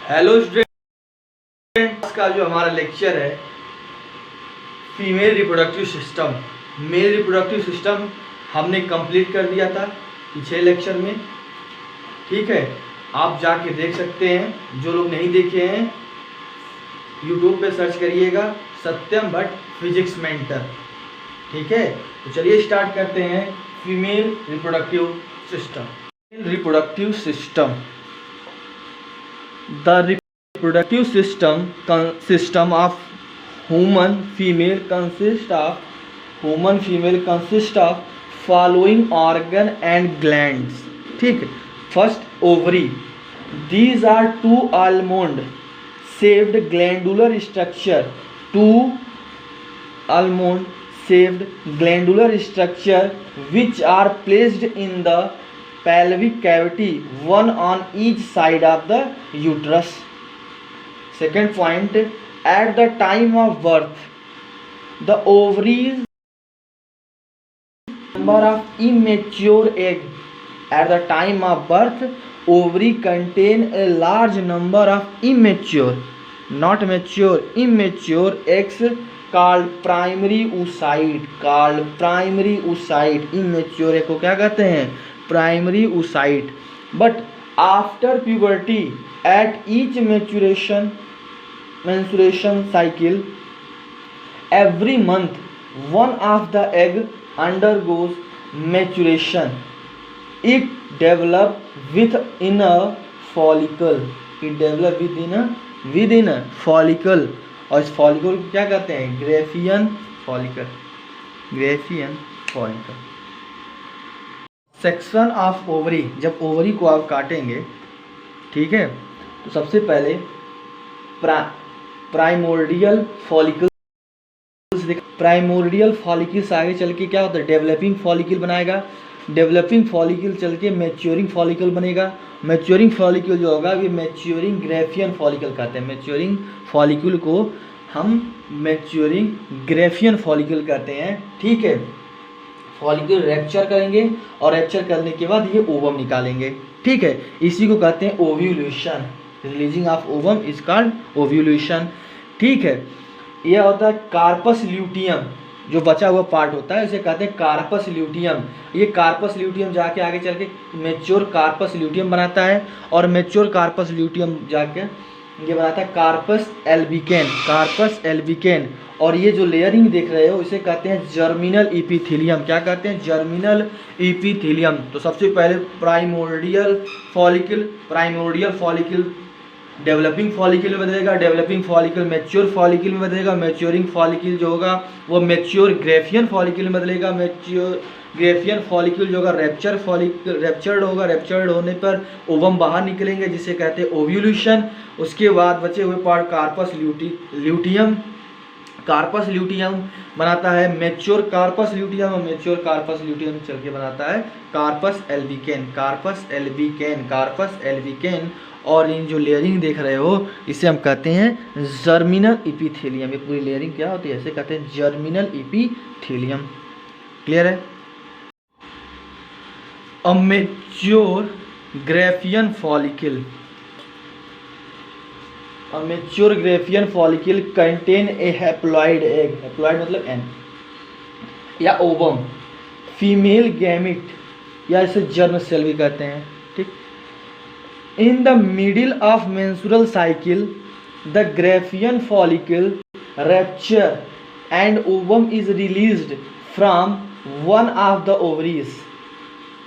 Hello students, का जो हमारा लेक्चर है female reproductive system, male reproductive system हमने कंप्लीट कर दिया था पिछले लेक्चर में। ठीक है, आप जाके देख सकते हैं। जो लोग नहीं देखे हैं यूट्यूब पे सर्च करिएगा सत्यम भट्ट फिजिक्स मेंटर। ठीक है, तो चलिए स्टार्ट करते हैं। Female reproductive system. Reproductive system, the reproductive system of human female consists of following organ and glands. ठीक है, first ovary, these are two almond shaped glandular structure, which are placed in the pelvic cavity, one on each side of the uterus. Second point, at the time of birth, the ovaries number of immature egg. At the time of birth, ovary contain a large number of immature eggs called primary oocyte. Immature egg को क्या कहते हैं? Primary oocyte. But after puberty, at each menstruation cycle, every month one of the egg undergoes maturation. It develops within a follicle. और इस follicle को क्या कहते हैं? Graafian follicle. Section of ovary, जब ओवरी को आप काटेंगे, ठीक है, तो सबसे पहले प्राइमोर्डियल फॉलिकल से आगे चल के क्या होता है? डेवलपिंग फॉलिकल बनाएगा. डेवलपिंग फॉलिकल चल के मैच्योरिंग फॉलिकल बनेगा. मैच्योरिंग फॉलिकल जो होगा ये मैच्योरिंग ग्रेफियन फॉलिकल कहते हैं. मैच्योरिंग फॉलिकल को हम मैच्योरिंग ग्रेफियन फॉलिकल कहते हैं. ठीक है, फॉलिकल रैप्चर करेंगे और रैप्चर करने के बाद ये ओवम निकालेंगे. ठीक है, इसी को कहते हैं ovulation. Releasing of ovum is called ovulation. ठीक है, यह होता है कार्पस ल्यूटियम, जो बचा हुआ पार्ट होता है इसे कहते हैं कार्पस ल्यूटियम. ये कार्पस ल्यूटियम जाके आगे चल के मैच्योर कार्पस ल्यूटियम बनाता है और मैच्योर कार्पस ल्यूटियम जाके ये बनाता है कार्पस एल्बिकेन. और ये जो लेयरिंग देख रहे हो इसे कहते हैं जर्मिनल इपीथेलियम. क्या कहते हैं? जर्मिनल इपीथेलियम. तो सबसे पहले प्राइमोर्डियल फॉलिकल डेवलपिंग फॉलिकल में बदलेगा. डेवलपिंग फॉलिकल मैच्योर फॉलिकल में बदलेगा. मैच्योरिंग फॉलिकल जो होगा वो मैच्योर ग्रेफियन फॉलिकल में बदलेगा. मैच्योर ग्रेफियन फॉलिकल जो होगा रैप्चर्ड होगा. रैप्चर्ड होने पर ओवम बाहर निकलेंगे जिसे कहते हैं ओव्यूलेशन. उसके बाद बचे हुए पार्ट कार्पस ल्यूटियम बनाता है मैच्योर कार्पस ल्यूटियम, और मैच्योर कार्पस ल्यूटियम चल के बनाता है कार्पस एल्बिकेन. और इन जो लेयरिंग देख रहे हो इसे हम कहते हैं जर्मिनल इपीथेलियम. ये पूरी लेयरिंग क्या होती है? इसे कहते हैं जर्मिनल इपीथेलियम. क्लियर है? A mature Graafian follicle. A mature Graafian follicle contain a haploid egg. Haploid मतलब n या ovum, फीमेल गैमिट या इसे जर्म सेल भी कहते हैं. ठीक, in the middle of menstrual cycle the Graafian follicle rapture and ovum is released from one of the ovaries.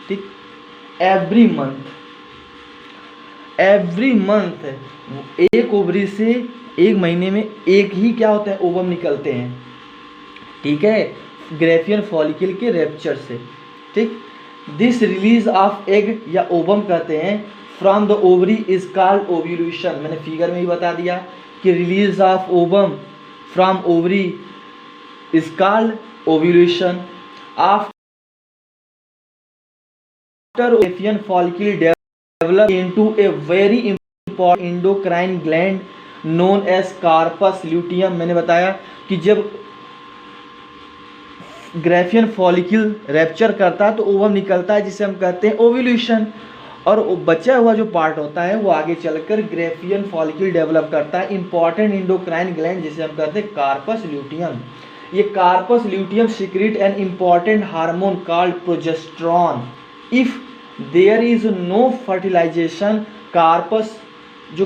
ठीक, every month एक ओवरी से एक महीने में एक ही क्या होता है? ओवम निकलते हैं. ठीक है, ग्रेफियन फॉलिकल के रैप्चर से. ठीक, दिस रिलीज ऑफ एग या ओवम कहते हैं from the ovary is called ovulation. मैंने फिगर में ही बता दिया कि release of ovum from ovary is called ovulation. After Graafian follicle develop into a very endocrine gland known as corpus luteum. मैंने बताया कि जब ग्रेफियन फॉलिकल रैप्चर करता है तो ओवम निकलता है जिसे हम कहते हैं ओव्यूलेशन. और वो बचा हुआ जो पार्ट होता है वो आगे चलकर ग्रेफियन फॉलिक्यूल डेवलप करता है। इंपॉर्टेंट इंडोक्राइन ग्लैंड जिसे हम कहते हैं कार्पस ल्यूटियम। ये corpus luteum secrete an important hormone called progesterone. If there is no fertilisation, corpus जो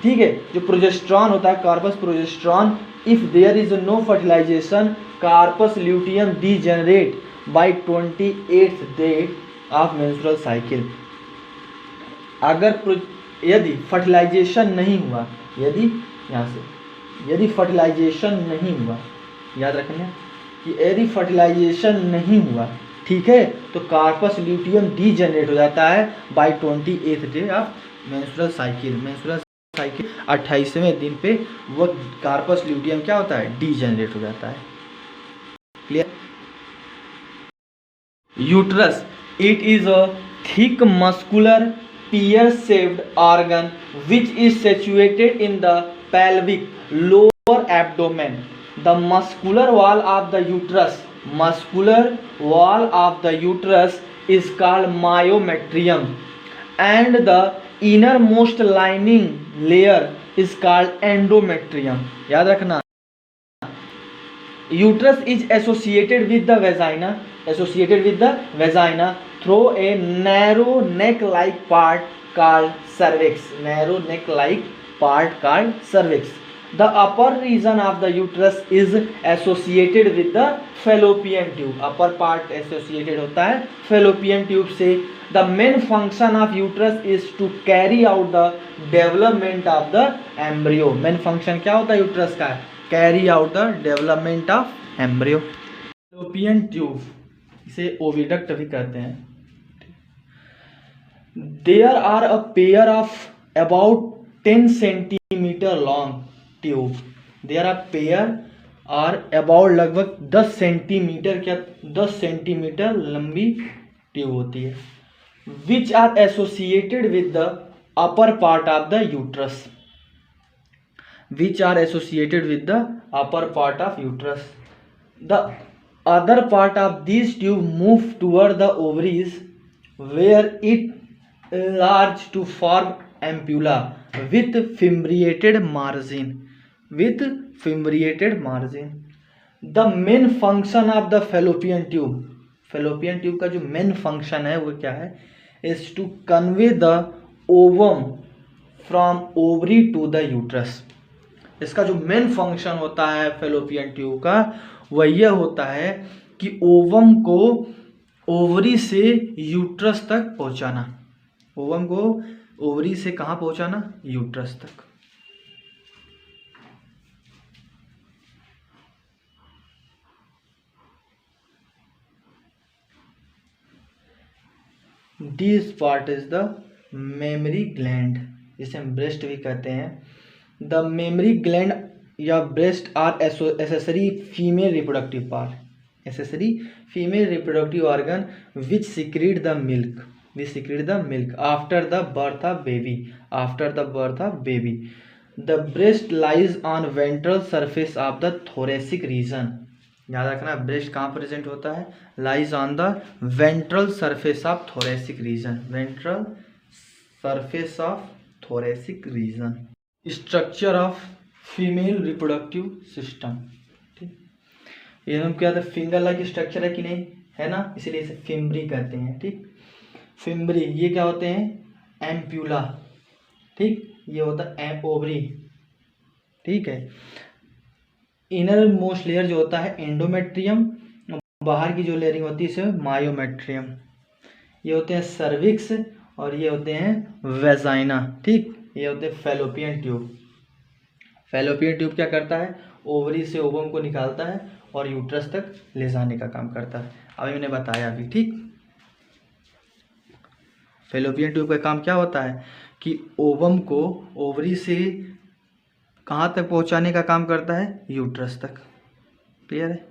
ठीक है जो प्रोजेस्टेरॉन होता है corpus progesterone, if there is no fertilisation corpus luteum degenerate by 28th day of menstrual cycle. अगर यदि fertilisation नहीं हुआ, यदि यहाँ से यदि फर्टिलाइजेशन नहीं हुआ, याद रखना कि यदि फर्टिलाइजेशन नहीं हुआ, ठीक है, तो कार्पस ल्यूटियम डीजेनरेट हो जाता है by 28th day of menstrual cycle. Menstrual cycle 28वें दिन पे वो कार्पस ल्यूटियम क्या होता है, डीजेनरेट हो जाता है। Clear? Uterus, it is a thick muscular pear shaped organ which is situated in the pelvic lower abdomen. The muscular wall of the uterus is called myometrium and the innermost lining layer is called endometrium. याद रखना, uterus is associated with the vagina through a narrow neck like part called cervix. The upper region of the uterus is associated with the fallopian tube. upper part associated होता है fallopian tube से. The main function of uterus is to carry out the development of the embryo. main function क्या होता है uterus का? carry out the development of embryo. fallopian tube इसे oviduct भी कहते हैं. There are a pair of about 10 centimeter long tube. There are pair और about लगभग 10 सेंटीमीटर क्या 10 सेंटीमीटर लंबी ट्यूब होती है. Which are associated with the upper part of the uterus. Which are associated with the upper part of uterus. The other part of these tube move toward the ovaries where it enlarge to form ampulla with fimbriated margin. The main function of the fallopian tube का जो main function है वो क्या है? is to convey the ovum from ovary to the uterus. इसका जो main function होता है फेलोपियन ट्यूब का वह यह होता है कि ओवम को ओवरी से यूट्रस तक पहुंचाना. ओवम को ओवरी से कहाँ पहुंचाना? यूट्रस तक. This part is the mammary gland, जिसे हम ब्रेस्ट भी कहते हैं. द मेमरी ग्लैंड या breast are accessory female reproductive part, accessory female reproductive organ which secrete the milk, after the birth of baby. The breast lies on ventral surface of the thoracic region. याद रखना breast कहाँ present होता है? lies on the ventral surface of thoracic region. Structure of female reproductive system. ठीक, ये हम क्या था? फिंगर लाइक स्ट्रक्चर है कि नहीं है ना, इसलिए इसे फिम्ब्री कहते हैं. ठीक, फिम्ब्री ये क्या होते हैं? एम्प्यूला. ठीक, ये होता है ओवरी. ठीक है, इनर मोस्ट लेयर जो होता है एंडोमेट्रियम, बाहर की जो लेयरिंग होती है इसे मायोमेट्रियम. ये होते हैं सर्विक्स और ये होते हैं वेजाइना. ठीक, ये होते हैं फैलोपियन ट्यूब. फैलोपियन ट्यूब क्या करता है? ओवरी से ओवम को निकालता है और यूट्रस तक ले जाने का काम करता है. अभी मैंने बताया अभी. ठीक, फैलोपियन ट्यूब का काम क्या होता है कि ओवम को ओवरी से कहाँ तक पहुँचाने का काम करता है? यूट्रस तक. क्लियर है?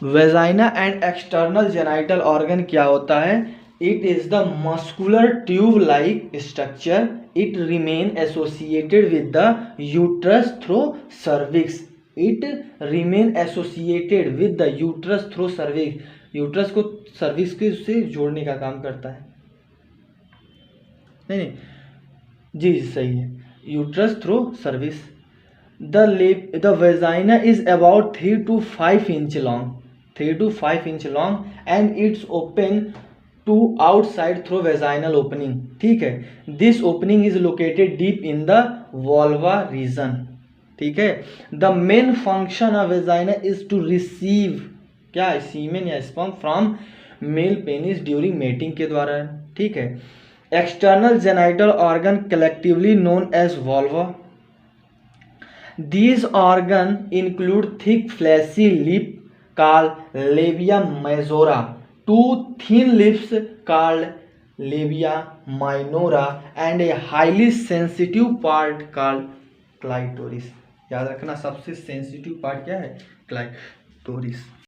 Vagina and external genital organ क्या होता है? It is the muscular tube like structure. It remain associated with the uterus through cervix. Uterus को सर्विक्स से जोड़ने का काम करता है. नहीं नहीं, जी सही है, uterus through cervix. The vagina is about 3 to 5 inch long, 3 to 5 inch long and it's open to outside through vaginal opening, ठीक है। This opening is located deep in the vulva region, ठीक है। The main function of vagina is to receive क्या है, semen या sperm from male penis during mating के द्वारा, ठीक है। External genital organ collectively known as वॉल्वा। These organs include thick fleshy lip called labia majora, two thin lips called labia minora, and a highly sensitive part called clitoris। याद रखना सबसे sensitive part क्या है, clitoris.